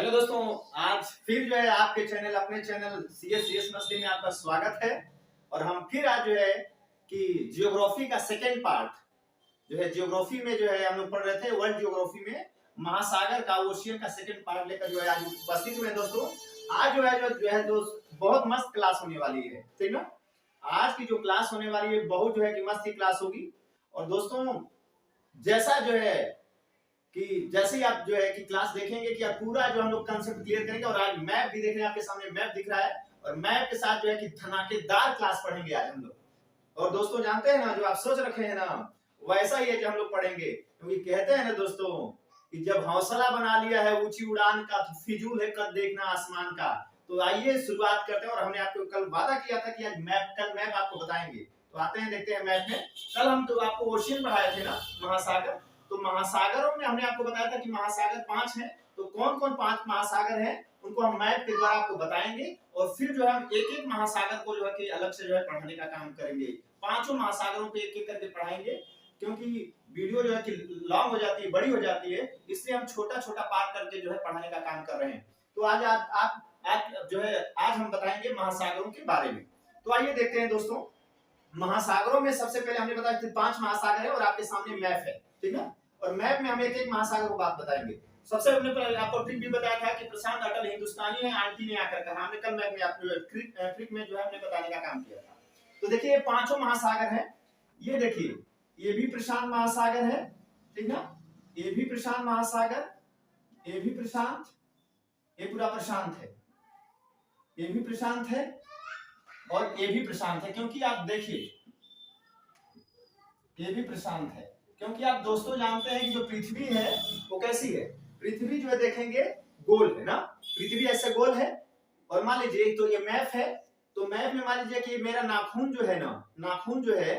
Hello दोस्तों, आज फिर जो है आपके चैनल अपने चैनल सीएस मस्ती में आपका स्वागत है। और हम फिर आज जो है कि जियोग्राफी का सेकेंड पार्ट जो है, जियोग्राफी में जो है हम लोग पढ़ रहे थे वर्ल्ड जियोग्राफी में महासागर का ओशियन का सेकेंड पार्ट लेकर जो है आज उपस्थित हुए दोस्तों। आज जो है बहुत मस्त क्लास होने वाली है, ठीक ना। आज की जो क्लास होने वाली है बहुत जो है कि मस्त ही क्लास होगी। और दोस्तों जैसा जो है कि जैसे ही आप जो है कि क्लास देखेंगे कि आप पूरा जो हम लोग कंसेप्ट क्लियर करेंगे। और आज मैप भी देख रहे हैं, आपके सामने मैप दिख रहा है और मैप के साथ जो है कि धमाकेदार क्लास पढ़ेंगे आज हम लोग। और दोस्तों जानते हैं ना, जो आप सोच रखे हैं ना वैसा ही है जो हम लोग पढ़ेंगे, क्योंकि कहते हैं ना दोस्तों कि जब हौसला बना लिया है ऊंची उड़ान का तो फिजूल है कद देखना आसमान का। तो आइए शुरुआत करते हैं। और हमने आपको कल वादा किया था कि आज कल मैप आपको बताएंगे, तो आते हैं देखते हैं मैप में। कल हम तो आपको ओशियन पढ़ाए थे ना, महासागर। तो महासागरों में हमने आपको बताया था कि महासागर 5 हैं। तो कौन कौन 5 महासागर हैं उनको हम मैप के द्वारा आपको बताएंगे। और फिर जो है हम एक एक महासागर को जो है कि अलग से जो है पढ़ाने का काम करेंगे। पांचों महासागरों पे एक एक करके पढ़ाएंगे, क्योंकि वीडियो जो है कि लॉन्ग हो जाती है, बड़ी हो जाती है, इसलिए हम छोटा छोटा पार्ट करके जो है पढ़ाने का काम कर रहे हैं। तो आज आप जो है आज हम बताएंगे महासागरों के बारे में। तो आइए देखते हैं दोस्तों। महासागरों में सबसे पहले हमने बताया कि 5 महासागर है और आपके सामने मैप है, ठीक है। और मैप में हम एक एक महासागर को बात बताएंगे। सबसे हमने आपको ट्रिक भी बताया था कि प्रशांत अटल हिंदुस्तानी है, आंटी ने आकर कहा। हमने कल मैप में आपको ट्रिक में जो है हमने बताने का काम किया था। तो देखिए पांचों महासागर है। ये देखिए ये भी प्रशांत महासागर है, ठीक ना। ये भी प्रशांत महासागर, ये भी प्रशांत, ये पूरा प्रशांत है, ये भी प्रशांत है और ये भी प्रशांत है। क्योंकि आप देखिए ये भी प्रशांत है, क्योंकि आप दोस्तों जानते हैं कि जो पृथ्वी है वो कैसी है। पृथ्वी जो है देखेंगे गोल है ना, पृथ्वी ऐसे गोल है। और मान लीजिए तो ये मैप है, तो मैप में मान लीजिए कि मेरा नाखून जो है ना, नाखून जो है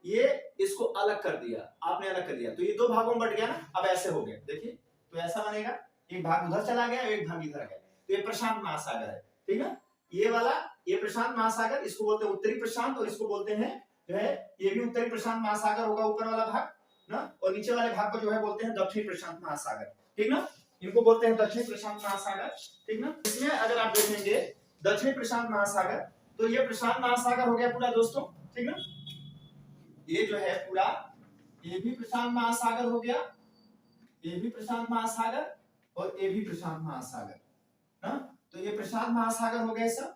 ये इसको अलग कर दिया, आपने अलग कर दिया, तो ये 2 भागों में बट गया ना। अब ऐसे हो गया, देखिए तो ऐसा बनेगा, एक भाग उधर चला गया, एक भाग इधर गया। तो ये प्रशांत महासागर है, ठीक है। ये वाला ये प्रशांत महासागर, इसको बोलते हैं उत्तरी प्रशांत, और इसको बोलते हैं जो है ये भी उत्तरी प्रशांत महासागर होगा ऊपर वाला भाग ना। और नीचे वाले भाग को जो है बोलते हैं दक्षिणी प्रशांत महासागर, ठीक ना। इनको बोलते हैं दक्षिणी प्रशांत महासागर, ठीक ना। इसमें अगर आप देखेंगे दक्षिणी प्रशांत महासागर, तो ये प्रशांत महासागर हो गया पूरा दोस्तों, ठीक ना। ये जो है पूरा ये भी प्रशांत महासागर हो गया, ये भी प्रशांत महासागर और ये भी प्रशांत महासागर ना। तो ये प्रशांत महासागर हो गया सब,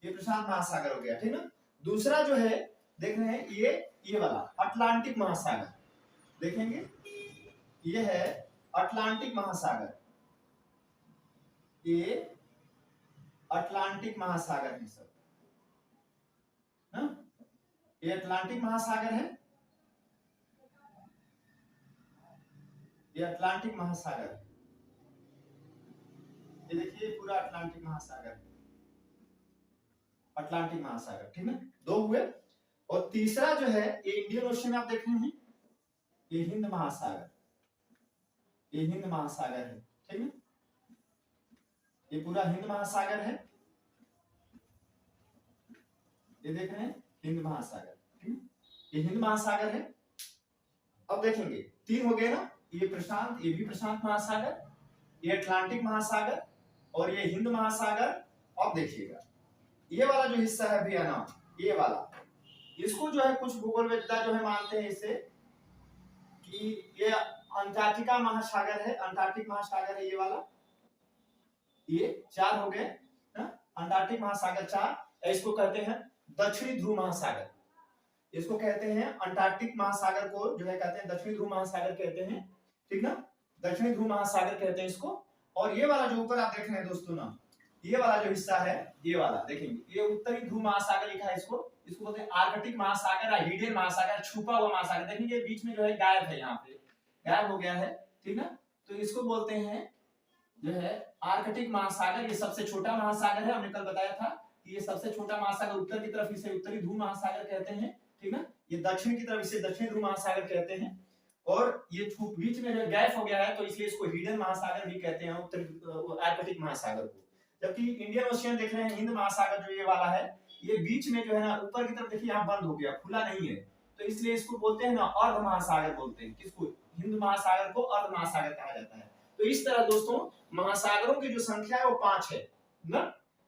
ये प्रशांत महासागर हो गया, ठीक ना। दूसरा जो है देख रहे हैं ये वाला अटलांटिक महासागर, देखेंगे ये है अटलांटिक महासागर, ये अटलांटिक महासागर है सब ना। ये अटलांटिक महासागर है, ये अटलांटिक महासागर है। ये देखिए पूरा अटलांटिक महासागर है, अटलांटिक महासागर, ठीक है। 2 हुए। और तीसरा जो है ये इंडियन ओशन आप देख रहे हैं, ये हिंद महासागर, ये हिंद महासागर है, ठीक है। ये पूरा हिंद महासागर है, ये देख रहे हैं हिंद महासागर, ठीक है। ये हिंद महासागर है। अब देखेंगे 3 हो गए ना, ये प्रशांत, ये भी प्रशांत महासागर, ये अटलांटिक महासागर और ये हिंद महासागर। अब देखिएगा ये वाला जो हिस्सा है भैया ना, ये वाला, इसको जो है कुछ भूगोलवेत्ता जो है मानते हैं इसे कि ये अंटार्कटिका महासागर है, अंटार्कटिक महासागर है ये वाला। ये 4 हो गए ना, अंटार्कटिक महासागर 4। इसको कहते हैं दक्षिणी ध्रुव महासागर, इसको कहते हैं अंटार्कटिक महासागर को जो है कहते हैं दक्षिणी ध्रुव महासागर कहते हैं, ठीक ना। दक्षिणी ध्रुव महासागर कहते हैं इसको। और ये वाला जो ऊपर आप देख रहे हैं दोस्तों ना, ये वाला जो हिस्सा है ये वाला देखेंगे, ये उत्तरी ध्रुव महासागर लिखा है, इसको बोलते हैं आर्कटिक महासागर या हिडन महासागर, छुपा हुआ महासागर। देखेंगे बीच में जो है गायब है, यहाँ पे गायब हो गया है, ठीक ना। तो इसको बोलते हैं जो है आर्कटिक महासागर। ये सबसे छोटा महासागर है, हमने कल बताया था कि ये सबसे छोटा महासागर, उत्तर की तरफ इसे उत्तरी ध्रुव महासागर कहते हैं, ठीक ना। ये दक्षिण की तरफ इसे दक्षिणी ध्रुव महासागर कहते हैं। और ये बीच में जो गैप हो गया है तो इसलिए इसको हिडन महासागर भी कहते हैं, उत्तर आर्कटिक महासागर को। जबकि इंडियन ओशियन देख रहे हैं हिंद महासागर जो ये वाला है, ये बीच में जो है ना ऊपर की तरफ देखिए यहाँ बंद हो गया, खुला नहीं है, तो इसलिए इसको बोलते हैं ना अर्ध महासागर बोलते हैं। किसको? हिंद महासागर को अर्ध महासागर कहा जाता है। तो इस तरह दोस्तों महासागरों की जो संख्या है वो 5 है ना।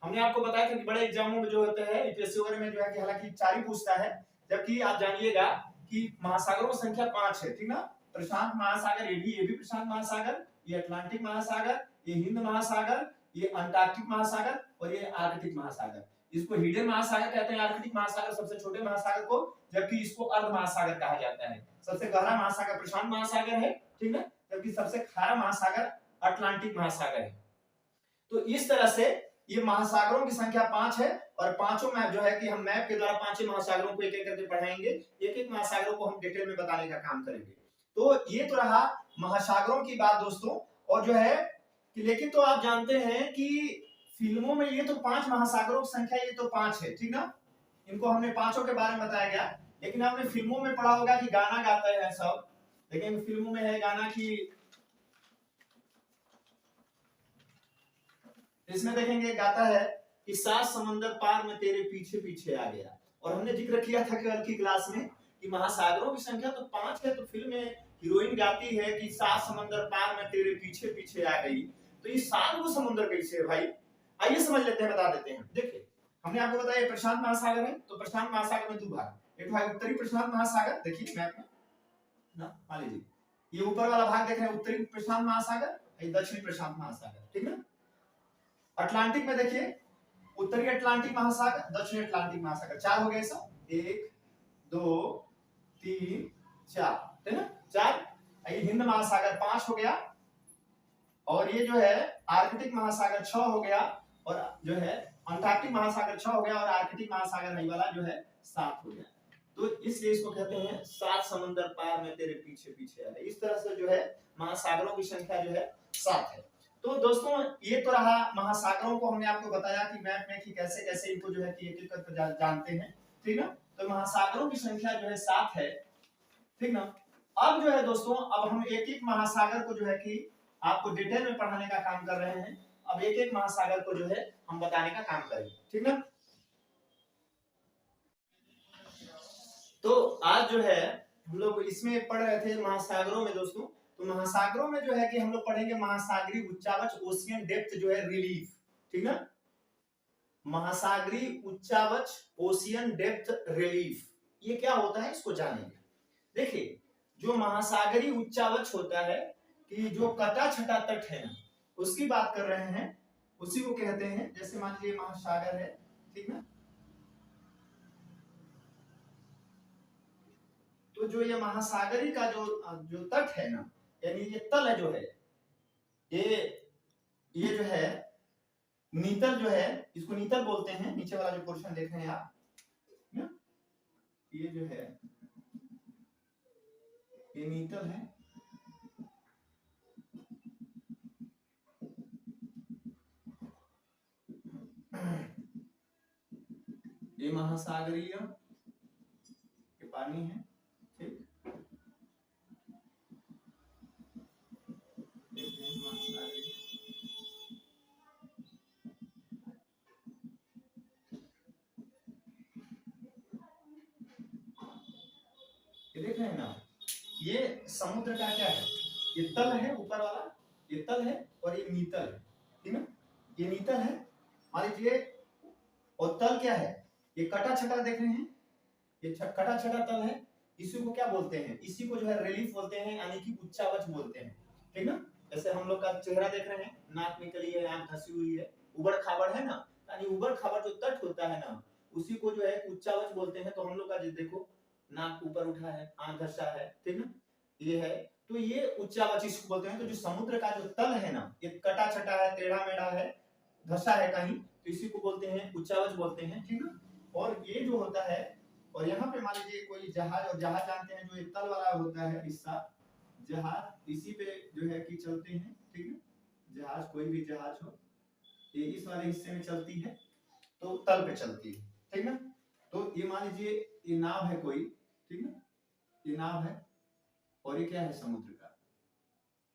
हमने आपको बताया था कि बड़े एग्जामों में जो होते हैं यूपीएससी वगैरह में जो है कि हालांकि 4 ही पूछता है, जबकि आप जानिएगा कि महासागरों की संख्या 5 है, ठीक ना। प्रशांत महासागर, ये भी प्रशांत महासागर, ये अटलांटिक महासागर, ये हिंद महासागर, ये अंटार्कटिक महासागर और ये आर्कटिक महासागर। इसको हिडन महासागर कहते हैं, आर्कटिक महासागर सबसे छोटे महासागर को, जबकि इसको अर्ध महासागर कहा जाता है। सबसे गहरा महासागर प्रशांत महासागर है, ठीक है, जबकि सबसे खारा महासागर अटलांटिक महासागर है। तो इस तरह से ये महासागरों की संख्या 5 है और पांचों में जो है कि हम मैप के द्वारा पांचों महासागरों को एक एक करके पढ़ाएंगे, एक एक महासागरों को हम डिटेल में बताने का काम करेंगे। तो ये तो रहा महासागरों की बात दोस्तों। और जो है कि लेकिन तो आप जानते हैं कि फिल्मों में ये तो 5 महासागरों की संख्या ये तो 5 है, ठीक ना। इनको हमने पांचों के बारे में बताया गया, लेकिन आपने फिल्मों में पढ़ा होगा कि गाना गाता है सब, लेकिन फिल्मों में है गाना की, इसमें देखेंगे गाता है कि 7 समंदर पार में तेरे पीछे पीछे आ गया। और हमने जिक्र किया था कल की क्लास में कि महासागरों की संख्या तो 5 है, तो फिल्म में हीरोइन गाती है कि 7 समंदर पार में तेरे पीछे पीछे आ गई। तो ये 7 वो समुद्र कैसे है भाई, आइए समझ लेते हैं, बता देते हैं। देखिए हमने आपको बताया प्रशांत महासागर है, तो प्रशांत महासागर में 2 भाग, एक भाग उत्तरी प्रशांत महासागर, देखिए मैप में ना, मान लीजिए ये ऊपर वाला भाग देख रहे हैं उत्तरी प्रशांत महासागर, ये दक्षिणी प्रशांत महासागर, ठीक है। अटलांटिक में देखिए उत्तरी अटलांटिक महासागर, दक्षिणी अटलांटिक महासागर, 4 हो गए सब, 1 2 3 4, ठीक है 4। ये हिंद महासागर 5 हो गया, और ये जो है आर्कटिक महासागर 6 हो गया, और जो है अंटार्कटिक महासागर 6 हो गया, और आर्कटिक महासागर नहीं वाला जो है 7 हो गया। तो इसलिए इसको कहते हैं 7 समंदर पार में तेरे पीछे पीछे है। इस तरह से जो है महासागरों की संख्या जो है 7 है। तो दोस्तों ये तो रहा महासागरों को, हमने आपको बताया कि मैप में कि कैसे कैसे इनको जो है कि एक एक करके जानते हैं, ठीक ना। तो महासागरों की संख्या जो है 7 है, ठीक ना। अब जो है दोस्तों अब हम एक एक महासागर को जो है कि आपको डिटेल में पढ़ाने का काम कर रहे हैं। अब एक एक महासागर को जो है हम बताने का काम करेंगे, ठीक ना। तो आज जो है हम लोग इसमें पढ़ रहे थे महासागरों में दोस्तों। तो महासागरों में जो है कि हम लोग पढ़ेंगे महासागरीय उच्चावच ओशियन डेप्थ जो है रिलीफ, ठीक ना। महासागरीय उच्चावच ओशियन डेप्थ रिलीफ, ये क्या होता है इसको जानेंगे। देखिए जो महासागरीय उच्चावच होता है कि जो कटा छटा तट है ना, उसकी बात कर रहे हैं, उसी को कहते हैं। जैसे मान लीजिए महासागर है, ठीक ना, तो जो ये महासागरी का जो तट है ना, यानी ये तल जो है, ये जो है नीतल जो है, इसको नीतल बोलते हैं। नीचे वाला जो पोर्शन देख रहे हैं आप ना, ये जो है ये नीतल है, ये महासागरीय के पानी है, ठीक। ये देख रहे हैं ना, ये समुद्र का क्या है, ये तल है ऊपर वाला, ये तल है और ये नीतल है, ठीक ना। ये नीतल है मान लीजिए, और तल क्या है, ये कटा छटा देख रहे हैं, ये कटा छटा तल है। इसी को क्या बोलते हैं, इसी को जो है रिलीफ बोलते हैं, यानी कि उच्चावच बोलते हैं, ठीक ना। जैसे हम लोग का चेहरा देख रहे हैं, नाक निकली है, आंख धसी हुई है, उबड़ खाबड़ है ना, यानी उबड़ खाबड़ जो तट होता है ना, उसी को जो है उच्चावच बोलते हैं। तो हम लोग का जो देखो नाक ऊपर उठा है, आंख धसा है, ठीक ना, ये है, तो ये उच्चावच इसको बोलते हैं। तो जो समुद्र का जो तल है ना, ये कटा छटा है, टेढ़ा मेढ़ा है, धसा है कहीं, तो इसी को बोलते हैं उच्चावच बोलते हैं, ठीक ना। और ये जो होता है, और यहाँ पे मान लीजिए कोई जहाज, और जहाज जानते हैं जो एक तल वाला होता है हिस्सा, जहाज इसी पे जो है कि चलते हैं, ठीक है। जहाज कोई भी जहाज हो, ये इस वाले हिस्से में चलती है, तो तल पे चलती है, ठीक ना। तो ये मान लीजिए ये नाव है कोई, ठीक ना, ये नाव है, और ये क्या है समुद्र का,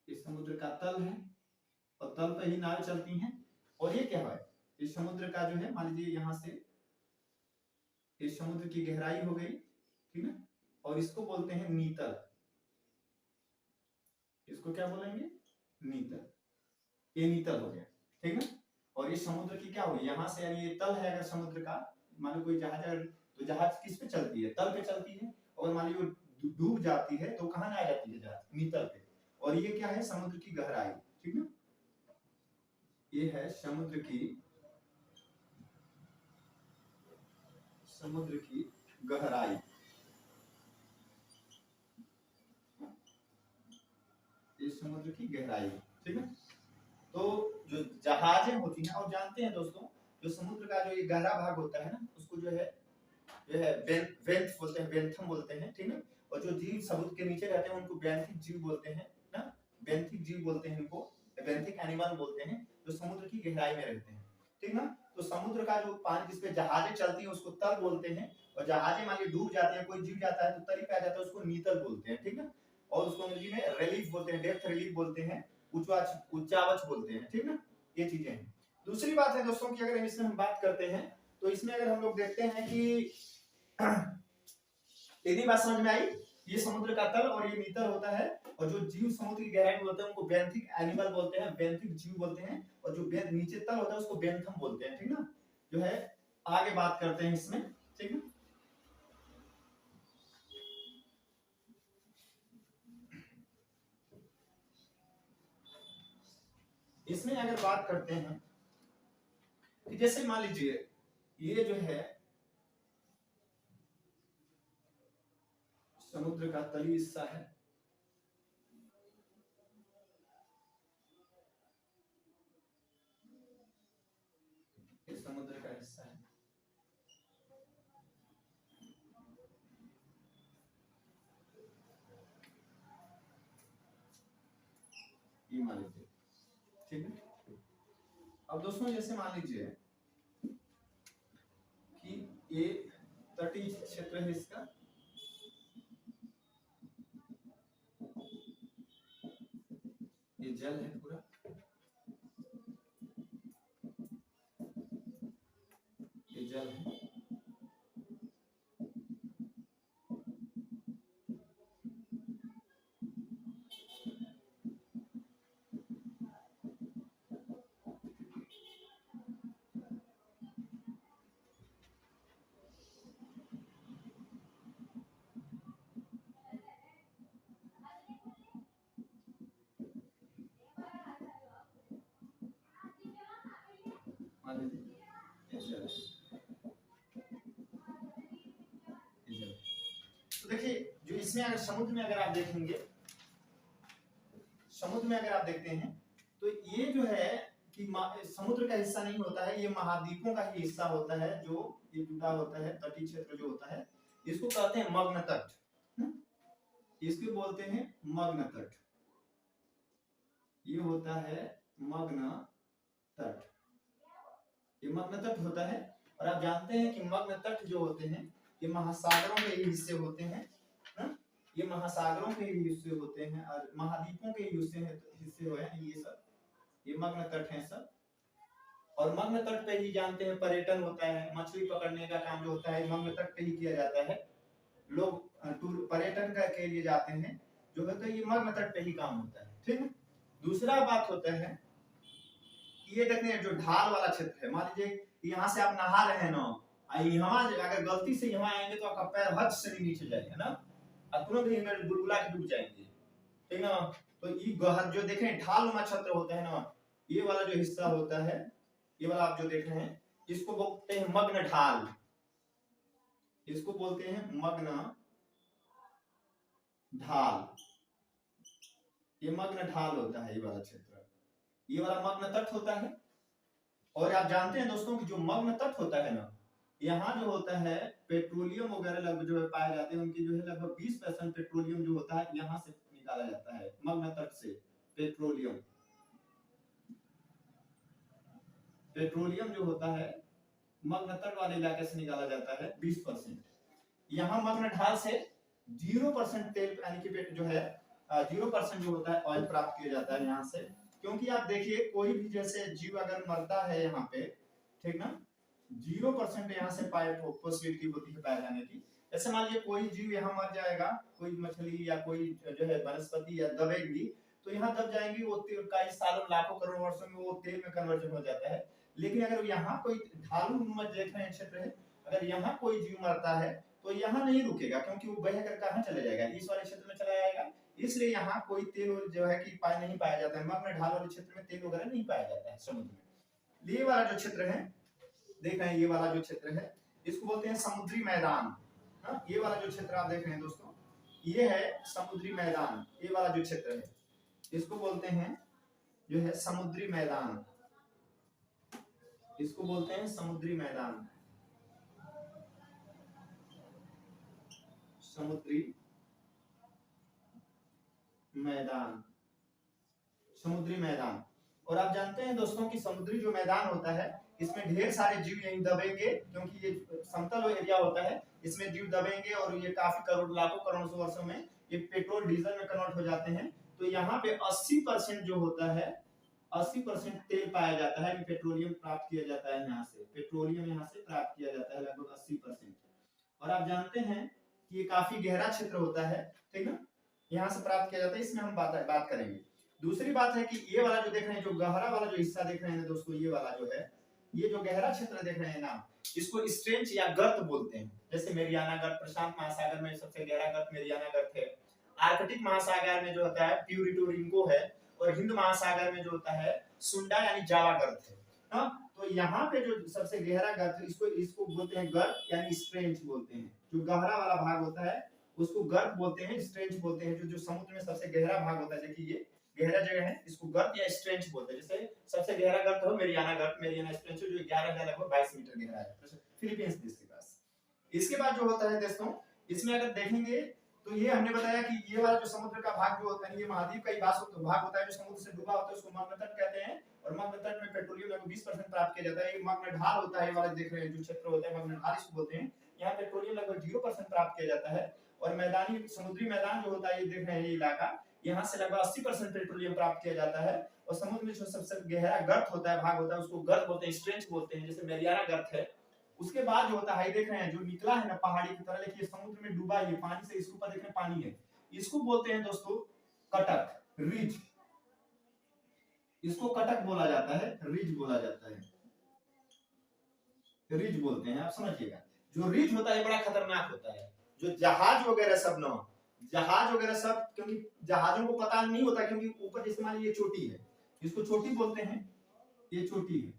ये समुद्र का तल है, और तल पे ही नाव चलती हैं। और ये क्या है, ये समुद्र का जो है मान लीजिए यहाँ से इस समुद्र की गहराई हो गई, ठीक है, और इसको बोलते हैं नीतल। इसको क्या बोलेंगे, नीतल, ये नीतल हो गया, ठीक ना। और ये समुद्र की क्या होगी, यहाँ से यानी ये तल है अगर समुद्र का, मान लो कोई जहाज अगर, तो जहाज किस पे चलती है, तल पे चलती है, और मान लो डूब जाती है तो कहाँ आ जाती है जहाज, नीतल पे। और ये क्या है, समुद्र की गहराई, ठीक ना, ये है समुद्र की गहराई। ये समुद्र की गहराई, ठीक है। तो जो जहाजें होती हैं, और जानते हैं दोस्तों, जो समुद्र का जो ये गहरा भाग होता है ना, उसको जो है वेंथ बोलते हैं, वेंथम बोलते हैं, ठीक है। और जो जीव समुद्र के नीचे रहते हैं उनको बेंथिक जीव बोलते हैं ना, बेंथिक जीव बोलते हैं इनको, बेंथिक एनिमल बोलते हैं, जो समुद्र की गहराई में रहते हैं, ठीक ना। तो समुद्र का जो पानी जिसपे जहाजें चलती हैं उसको तल बोलते हैं, और जहाजें मान लीजिए डूब जाती है, कोई जीव जाता है तो तली पे आ जाता है, उसको नीतल बोलते हैं, ठीक ना। और उसको अंग्रेजी में रिलीफ बोलते हैं, डेप्थ रिलीफ बोलते हैं, उच्चावच बोलते हैं, ठीक ना। ये चीजें हैं। दूसरी बात है दोस्तों कि अगर इसमें हम बात करते हैं, तो इसमें अगर हम लोग देखते हैं कि इतनी बात समझ में आई, ये समुद्र का तल और ये नीतल होता है, और जो जीव समुद्र की गहराई में होते हैं उनको बेंथिक एनिमल बोलते हैं, बेंथिक जीव बोलते हैं, और जो नीचे तल होता है उसको बेंथम बोलते हैं, ठीक ना। जो है आगे बात करते हैं इसमें, ठीक है। इसमें अगर बात करते हैं कि जैसे मान लीजिए ये जो है समुद्र का तली हिस्सा है, ये समुद्र का हिस्सा है, ये मान लीजिए, ठीक है। अब दोस्तों जैसे मान लीजिए कि ये तटीय क्षेत्र है इसका, ये जल है पूरा, ये जल है, मान लीजिए ये जल है, ये जल। तो देखिए जो इसमें अगर समुद्र में अगर आप देखेंगे, समुद्र में अगर आप देखते हैं तो ये जो है कि समुद्र का हिस्सा नहीं होता है, ये महाद्वीपों का ही हिस्सा होता है, जो ये जुड़ा होता है, तटीय क्षेत्र जो होता है, इसको कहते हैं मग्न तट, इसको बोलते हैं मग्न तट, ये होता है मग्न तट, ये मग्न तट होता है। और आप जानते हैं कि मग्न तट जो होते हैं ये महासागरों के ही हिस्से होते हैं, ये महासागरों के ही हिस्से होते हैं, और महाद्वीपों के ही हिस्से हुए हैं ये सब, ये मग्न तट हैं सब। और मग्न तट पे ही जानते हैं पर्यटन होता है, मछली पकड़ने का काम जो होता है मग्न तट पे ही किया जाता है, लोग पर्यटन के लिए जाते हैं, जो होता है ये मग्न तट पे ही काम होता है, ठीक है। दूसरा बात होता है ये देखते हैं जो ढाल वाला क्षेत्र है, मान लीजिए यहाँ से आप नहा रहे हैं ना, यहाँ अगर गलती से यहाँ आएंगे तो आपका पैर हद से भी नीचे जाएगा ना, तुरंत ही में बुलबुला के डूब जाएंगे, ठीक ना। तो ये जो देखें ढाल नुमा क्षेत्र होता है ना, ये वाला जो हिस्सा होता है, ये वाला आप जो देख रहे हैं, इसको बोलते हैं मग्न ढाल, इसको बोलते हैं मग्न ढाल, ये मग्न ढाल होता है, ये वाला क्षेत्र, ये वाला मग्न तट होता है। और आप जानते हैं दोस्तों कि जो मग्न तट होता है ना, यहाँ जो होता है पेट्रोलियम वगैरह लगभग जो है पाए जाते हैं, उनकी जो है लगभग 20% पेट्रोलियम जो होता है यहाँ से निकाला जाता है, मग्न तट से पेट्रोलियम, पेट्रोलियम जो होता है मग्न तट वाले इलाके से निकाला जाता है 20%। यहाँ मग्न ढाल से 0% तेल यानी कि जो है 0% जो होता है ऑयल प्राप्त किया जाता है यहाँ से। क्योंकि आप देखिए कोई भी जैसे जीव अगर मरता है यहाँ पे, ठीक ना, 0% यहाँ से पॉसिबिलिटी होती है पाए जाने की। जैसे मान लीजिए कोई जीव यहाँ मर जाएगा, कोई मछली या कोई जो है वनस्पति या दबेगी, तो यहाँ दब जाएंगी, वो कई सालों लाखों करोड़ वर्षों में वो तेल में कन्वर्जन हो जाता है। लेकिन अगर यहाँ कोई ढालू देख रहे हैं क्षेत्र है, अगर यहाँ कोई जीव मरता है तो यहाँ नहीं रुकेगा, क्योंकि वो बह कर कहाँ चले जाएगा, इस वाले क्षेत्र में चला जाएगा। इसलिए यहाँ कोई तेल जो है कि नहीं पाया जाता है, मग्न ढाल वाले क्षेत्र में तेल वगैरह नहीं पाया जाता है समुद्र में। ये वाला जो क्षेत्र है देख रहे हैं, ये वाला जो क्षेत्र है इसको बोलते हैं समुद्री मैदान। हाँ, ये वाला जो क्षेत्र आप देख रहे हैं दोस्तों, ये है समुद्री मैदान। ये वाला जो क्षेत्र है इसको बोलते हैं जो है समुद्री मैदान, इसको बोलते हैं समुद्री मैदान, समुद्री मैदान, समुद्री मैदान। और आप जानते हैं दोस्तों कि समुद्री जो मैदान होता है इसमें ढेर सारे जीव यहीं दबेंगे, क्योंकि ये समतल एरिया होता है, इसमें जीव दबेंगे और ये काफी करोड़ लाखों करोड़ों वर्षों में ये पेट्रोल डीजल में कन्वर्ट हो जाते हैं। तो यहाँ पे 80% जो होता है 80% तेल पाया जाता है, पेट्रोलियम प्राप्त किया जाता है यहाँ से, पेट्रोलियम यहाँ से प्राप्त किया जाता है लगभग 80%। और आप जानते हैं कि ये काफी गहरा क्षेत्र होता है, ठीक ना, यहाँ से प्राप्त किया जाता है, इसमें हम बात करेंगे। दूसरी बात है कि ये वाला जो देख रहे हैं, जो गहरा वाला जो हिस्सा देख रहे हैं दोस्तों, ये वाला जो है, ये जो गहरा क्षेत्र देख रहे हैं ना, इसको स्ट्रेंच या गर्त बोलते हैं। जैसे मेरियाना गर्त, प्रशांत महासागर में सबसे गहरा गर्त मेरियाना गर्त है, आर्कटिक महासागर में जो होता है प्यूरिटो रिंको है, और हिंद महासागर में जो होता है सुंडा यानी जावा गर्त है। हाँ, तो यहाँ पे जो सबसे गहरा गर्त इसको बोलते हैं गर्त यानी स्ट्रेंच बोलते हैं। जो गहरा वाला भाग होता है उसको गर्त बोलते हैं, स्ट्रेंच बोलते हैं। जो समुद्र में सबसे गहरा भाग होता है, देखिए ये गहरा जगह है, इसको गर्त या स्ट्रेंच बोलते हैं। जैसे सबसे गहरा गर्त हो मेरियाना गर्त, मेरियाना स्ट्रेंच जो 11,22 मीटर गहरा है फिलीपींस देश के पास। इसके बाद जो होता है दोस्तों, इसमें अगर देखेंगे तो ये हमने बताया कि ये वाला जो समुद्र का भाग जो होता है, ये महाद्वीप का ही भाग होता है जो समुद्र से डूबा होता है, उसको मग्न तट कहते हैं। और मग्न तट में पेट्रोलियम लगभग 20% प्राप्त किया जाता है। ये मग्न ढाल होता है, वाला देख रहे हैं जो क्षेत्र होता है मग्न ढाल इसको बोलते हैं। यहाँ पेट्रोलियम लगभग 0% प्राप्त किया जाता है। और मैदानी समुद्री मैदान जो होता है, ये देख रहे हैं ये इलाका, यहाँ से लगभग 80% पेट्रोलियम प्राप्त किया जाता है। और समुद्र में जो सबसे गहरा गर्त होता है, भाग होता है, उसको गर्त बोलते हैं, स्ट्रेंच बोलते हैं, जैसे मेरियाना गर्त है। उसके बाद जो होता है देख रहे हैं जो निकला है ना पहाड़ी की तरह, देखिए समुद्र में डूबा है पानी से, इसके ऊपर देख रहे हैं पानी है, इसको बोलते हैं दोस्तों कटक, रिज। इसको कटक बोला जाता है, रिज बोला जाता है, रिज बोलते हैं, आप समझिएगा। जो रिज होता है बड़ा खतरनाक होता है। जो जहाज वगैरह सब ना, जहाज वगैरह सब, क्योंकि जहाजों को पता नहीं होता, क्योंकि ऊपर जैसे मान लीजिए ये चोटी है, इसको चोटी बोलते हैं, ये चोटी है,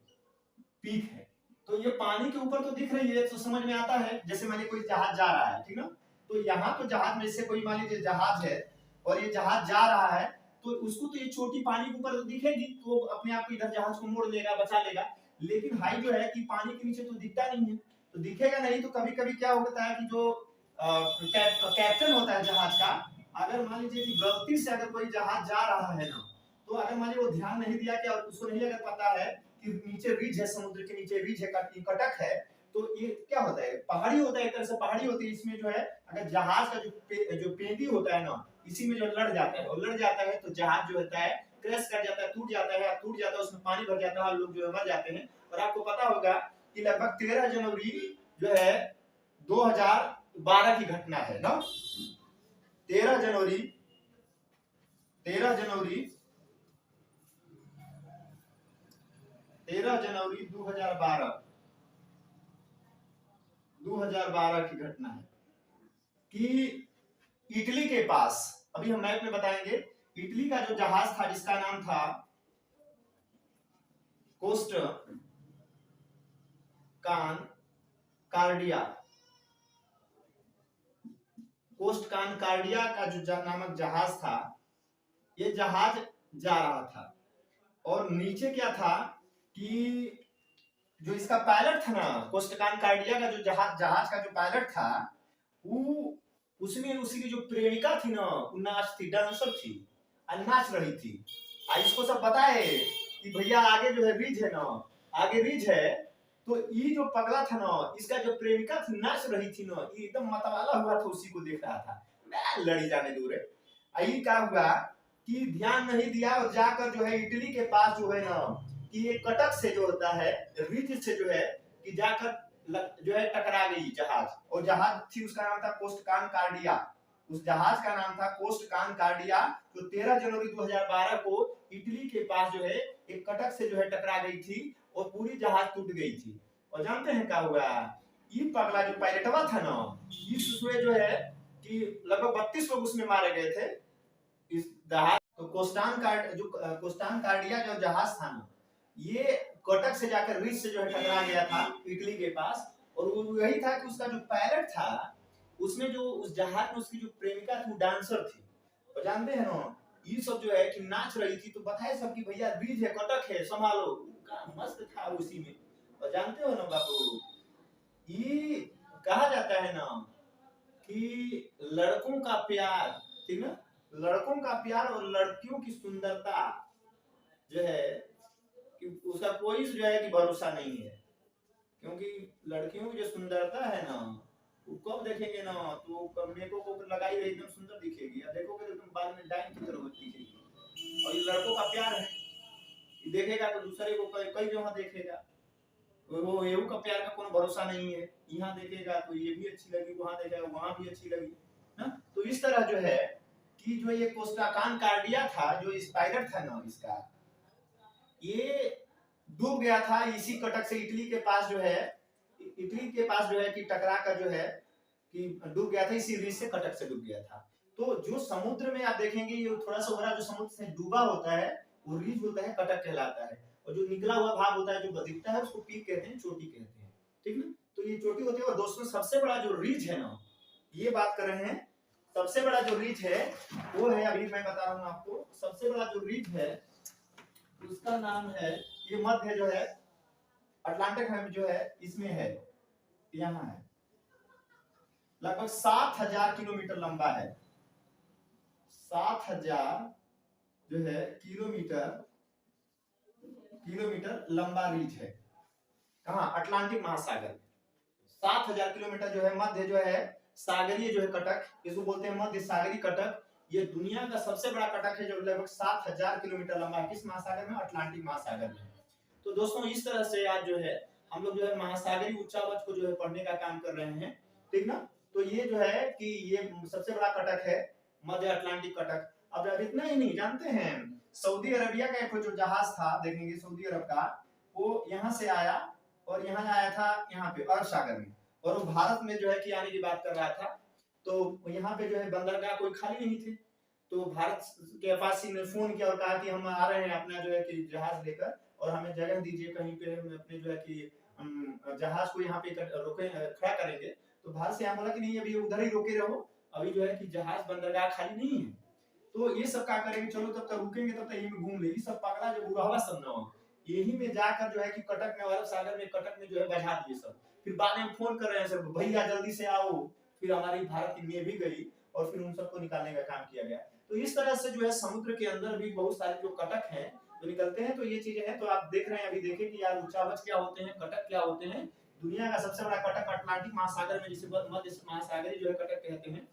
पीक है, तो ये पानी के ऊपर तो दिख रही है तो समझ में आता है। जैसे मान लीजिए कोई जहाज जा रहा है, ठीक ना, तो यहाँ तो जहाज में से कोई मान लीजिए जहाज है और ये जहाज जा रहा है, तो उसको तो ये चोटी पानी के ऊपर तो दिखेगी, तो अपने आप इधर जहाज को मोड़ लेगा, बचा लेगा। लेकिन हाई जो है कि पानी के नीचे तो दिखता नहीं है, तो दिखेगा नहीं, तो कभी कभी क्या होता है कि जो कैप्टन होता है जहाज का, अगर मान लीजिए कि गलती से अगर कोई जहाज जा रहा है ना, तो अगर मान लीजिए वो ध्यान नहीं दिया कि, और उसको नहीं अगर पता है कि नीचे रिज है, समुद्र के नीचे रिज है, कटक है, तो ये क्या होता है, पहाड़ी होता है, एक तरह से पहाड़ी होती है। इसमें जो है अगर जहाज का जो पेंदी होता है ना, इसी में जो लड़ जाता है, और लड़ जाता है तो जहाज जो होता है क्रैश कर जाता है, टूट जाता है, उसमें पानी भर जाता है, लोग जो है मर जाते हैं। और आपको पता होगा कि लगभग 13 जनवरी जो है 2012 की घटना है ना, 13 जनवरी 2012 की घटना है कि इटली के पास, अभी हम मैप में बताएंगे, इटली का जो जहाज था जिसका नाम था कोस्ट कान कार्डिया, कोस्ट कान कार्डिया का जो नामक जहाज था, ये जहाज जा रहा था, और नीचे क्या था कि जो इसका पायलट था ना, कोस्टकान कार्डिया का जो जहाज का जो पायलट था, वो उसमें उसी की जो प्रेमिका थी ना, वो नाच थी, डांसर थी, नाच रही थी। इसको सब पता है कि भैया आगे जो है रिज है ना, आगे रिज है, तो ये जो पगला था ना, इसका जो प्रेमिका थी नाच रही थी ना, ये एकदम मतवाला हुआ था, उसी को देख रहा था, मैं लड़ी जाने दूर है। यही क्या हुआ कि ध्यान नहीं दिया और जाकर जो है इटली के पास जो है ना, कि ये कटक से जो होता है, रिज से जो है कि जाकर जो है टकरा गई जहाज, और जहाज थी उसका नाम था कोस्टकान कार्डिया, उस जहाज का नाम था कोस्ट कानकार्डिया, जो 13 जनवरी 2012 को इटली के पास जो है एक कटक से जो है टकरा गई थी और पूरी जहाज टूट गई थी। और जानते हैं क्या हुआ, ये पगला जो पायलटवा था ना, इसमें जो है कि लगभग 32 लोग उसमें मारे गए थे इस जहाज। तो कोस्टान कार्डिया जो जहाज था ना, ये कटक से जाकर रीच से जो है टकरा गया था इटली के पास। और वो यही था कि उसका जो पायलट था, उसमें जो उस जहाज में उसकी जो प्रेमिका थी वो डांसर थी। और जानते हैं ना, ये सब जो है कि नाच रही थी, तो बताए सब कि भैया ब्रिज है, कटक है, संभालो। का मस्त था उसी में। और जानते हो ना बाबू, ये कहा जाता है ना कि लड़कों का प्यार, ठीक ना, लड़कों का प्यार और लड़कियों की सुंदरता जो है कि उसका कोई जो है कि भरोसा नहीं है। क्योंकि लड़कियों की जो सुंदरता है ना, वो कब देखेंगे ना तो मेकअप को लगाई हुई एकदम सुंदर दिखेगी, या देखोगे तो एकदम बाद में डाइन की तरह दिखेगी। और ये लड़कों का प्यार है, देखेगा तो दूसरे को कई जगह देखेगा, वो एहू का प्यार का कोनो भरोसा नहीं है। यहाँ देखेगा तो ये भी अच्छी लगी, वहां देखेगा वहां भी अच्छी लगी ना। तो इस तरह जो है कि जो ये कोस्टा कानकार्डिया था, जो पायलट था ना इसका, ये डूब गया था इसी कटक से इटली के पास जो है, इटली के पास जो है कि टकरा कर जो है कि डूब गया था, इसी रीच से कटक से डूब गया था। तो जो समुद्र में आप देखेंगे ये थोड़ा सा बड़ा जो समुद्र से डूबा होता है वो रीच होता है, कटक कहलाता है। और जो निकला हुआ भाग होता है जो दिखता है उसको पीक कहते हैं, चोटी कहते हैं, ठीक ना। तो ये चोटी होती है। और दोस्तों सबसे बड़ा जो रीच है ना, ये बात कर रहे हैं, सबसे बड़ा जो रीच है वो है, अभी मैं बता रहा हूँ आपको, सबसे बड़ा जो रीच है उसका नाम है, ये मध्य जो है अटलांटिक में जो है इसमें है, यहाँ है, लगभग 7000 किलोमीटर लंबा है। 7000 जो है किलोमीटर लंबा रीच है। कहाँ? अटलांटिक महासागर। 7000 किलोमीटर जो है मध्य जो है सागरीय जो है कटक, इसको बोलते हैं मध्य सागरीय कटक। ये दुनिया का सबसे बड़ा कटक है जो लगभग 7000 किलोमीटर लंबा है। किस महासागर में? अटलांटिक महासागर में। तो दोस्तों इस तरह से आज जो है हम लोग जो है महासागरीय उच्चावच को जो है पढ़ने का काम कर रहे हैं, ठीक ना। तो ये जो है कि ये सबसे बड़ा कटक है, मध्य अटलांटिक कटक। अब इतना ही नहीं, जानते हैं सऊदी अरबिया का एक जो जहाज था, देखेंगे सऊदी अरब का, वो यहाँ से आया और यहाँ आया था यहाँ पे अरब सागर में, और वो भारत में जो है कि आने की बात कर रहा था। तो यहाँ पे जो है बंदरगाह कोई खाली नहीं थी, तो भारत के पास ने फोन किया और कहा कि हम आ रहे हैं अपना जो है कि जहाज लेकर, और हमें जगह दीजिए कहीं पे, हम अपने जो है कि जहाज को यहाँ पे रोके, खड़ा करेंगे। तो भारत से यहाँ बोला कि नहीं, अभी उधर ही रोके रहो, अभी जो है कि जहाज बंदरगाह खाली नहीं है। तो ये सब क्या करेंगे, चलो तब तक रुकेंगे, तब तक यही में घूम ले। ये सब पगला जो बुढ़ावा सब ना हो, यही में जाकर जो है कि कटक में, अरब सागर में, कटक में जो है बजा दिए सब। फिर बाद में फोन कर रहे हैं सब, भैया जल्दी से आओ। फिर हमारी भारत की नेवी गई और फिर उन सबको निकालने का काम किया गया। तो इस तरह से जो है समुद्र के अंदर भी बहुत सारे जो कटक हैं जो निकलते हैं। तो ये चीजें हैं, तो आप देख रहे हैं, अभी देखें कि यार उच्चावच क्या होते हैं, कटक क्या होते हैं। दुनिया का सबसे बड़ा कटक अटलांटिक महासागर में, जिसे मध्य महासागरीय जो है कटक कहते हैं,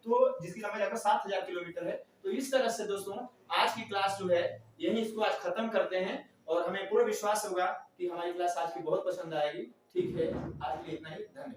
तो जिसकी लंबाई लगभग 7000 किलोमीटर है। तो इस तरह से दोस्तों आज की क्लास जो है यही इसको आज खत्म करते हैं, और हमें पूरा विश्वास होगा कि हमारी क्लास आज की बहुत पसंद आएगी। ठीक है, आज के लिए इतना ही, धन्यवाद।